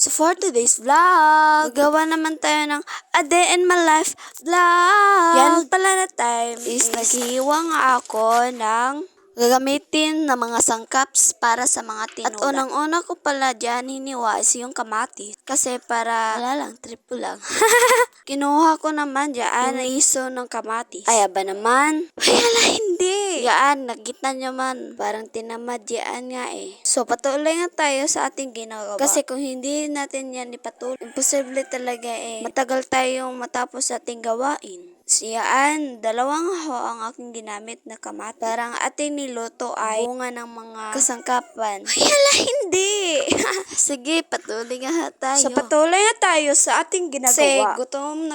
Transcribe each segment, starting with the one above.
So for today's vlog, gagawa naman tayo ng A Day in My Life vlog. Yan pala na time is naghihiwa nga ako ng gagamitin na mga sangkaps para sa mga tinola. At unang-una ko pala dyan hiniwa is yung kamatis. Kasi para, wala lang, triple lang. Kinuha ko naman dyan na iso ng kamatis. Ay, ba naman? Ay, hala, hindi. Yan, nakita nyo man. Parang tinamad yan nga eh. So, patuloy nga tayo sa ating ginagawa. Kasi kung hindi natin yan ipatuloy, imposible talaga eh. Matagal tayong matapos sa ating gawain. Siyaan, dalawang ho ang aking ginamit na kamat. Parang ating niluto ay bunga ng mga kasangkapan. Ay, hala, hindi! Sige, patuloy nga tayo. So, patuloy nga tayo sa ating ginagawa. Kasi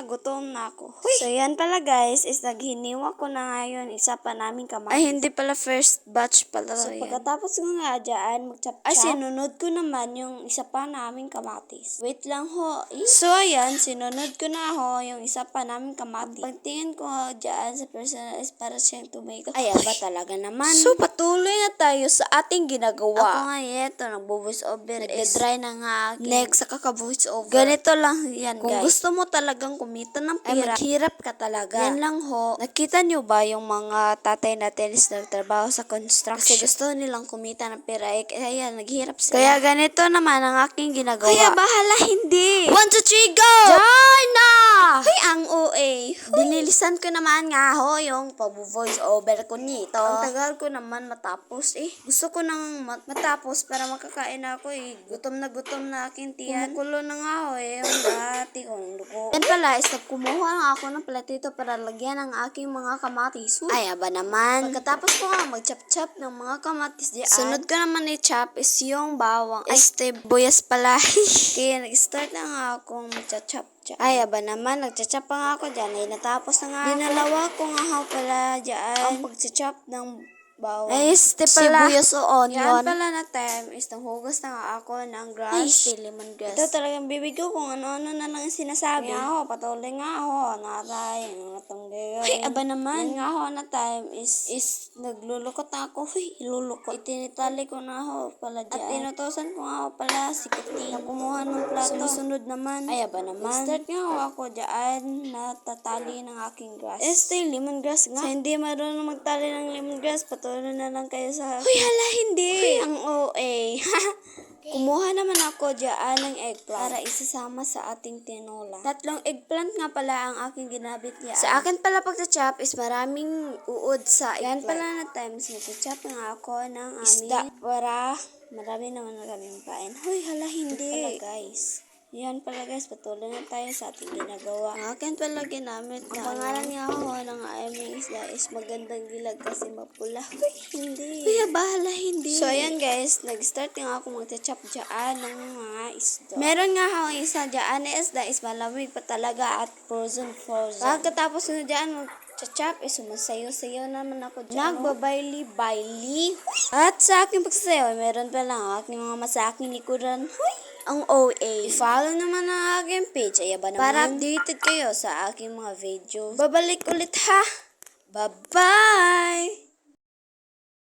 gutom na ako. Huy. So, yan pala guys, is naghiniwa ko na ngayon isa pa naming kamatis. Ay, hindi pala first batch pala. So, pagkatapos ko nga dyan, mag-chop-chop. Ay, sinunod ko naman yung isa pa naming kamatis. Wait lang ho. So, ayan, sinunod ko na ho yung isa pa naming kamatis. Tingin ko dyan sa personal is para siyang tomato. Ay, ba talaga naman? So, patuloy na tayo sa ating ginagawa. Ako nga ito, nagbo-voice over. Nag-dry na nga aking next sa kaka-voice over. Ganito lang yan, kung guys. Kung gusto mo talagang kumita ng pera, maghirap ka talaga. Yan lang ho. Nakita nyo ba yung mga tatay natin is nagtrabaho sa construction? Kasi gusto nilang kumita ng pera. Eh, kaya naghirap sila. Kaya ganito naman ang aking ginagawa. Kaya bahala, hindi. 1, 2, 3, go! Diyan na! Hoy, ang OA. Dinilisan ko naman nga ho yung pag-voice over ko nito. Ang tagal ko naman matapos eh. Gusto ko nang matapos para makakain ako eh. Gutom na aking tiyan. Kumukulo na nga ho eh. Yung dati kong dugo. Yan pala is kumuha nga ako ng platito para lagyan ng aking mga kamatis. Ay, ba naman? Pagkatapos ko nga mag-chop-chop ng mga kamatis diyan. Sunod ko naman i-chop is yung bawang. Ay, buyas pala. Kaya nag-start na nga akong mag-chop. Ay, ba naman, nagcha-chop pa nga ako dyan. Ay, natapos na nga. Dinalawa ko nga ako pala dyan ang pag-chop ng bawang. Ay, sibuyas o onion. Yan pala na time is nanghugas na nga ako ng grass. Ay, lemongrass. Ito talagang bibig ko kung ano-ano na lang sinasabi. Nga ako, patuloy nga ako. Natay, natanggayon. Ay, ba naman. Yan nga ako na time is naglulukot na ako. Uy, ilulukot. Itinitali ko na ako pala dyan. At tinutosan ko nga ako pala si Kuti na kumuha ng plato. Sumusunod naman. Ay, ba naman. Start nga ako dyan na tatali ng aking grass. Lemongrass nga. So, hindi marunong magtali ng lemongrass. Patuloy na lang kayo sa... Uy, hala, hindi! Uy, ang OA. Kumuha naman ako dyan ng eggplant para isasama sa ating tinola. 3 eggplant nga pala ang aking ginabit yan. Sa akin pala pagcha-chop is maraming uod sa eggplant. Yan pala na times nag-chop nga ako ng aming isda para marami naman kaming kain. Uy, hala, hindi. Pala guys. Yan pala guys, patuloy na tayo sa ating ginagawa. Ang akin pala ginamit na pangalan nga ako ng aming isda is magandang dilag kasi mapula. Uy, hindi. Kuya, bahala, hindi. So ayan guys, nag-start nga ako mag-chop dyan ng mga isda. Meron nga ako isa dyan na isda is malamig pa talaga at frozen. Pagkatapos na dyan mag-chop is sumasayo-sayo naman ako dyan. Nagbabayli-bayli. At sa aking pagsasayaw, meron pa lang aking mga masaking likuran. Huy! Ang OA. I-follow naman ang aking page. Ay, ba naman? Para updated kayo sa aking mga videos. Babalik ulit ha. Bye-bye!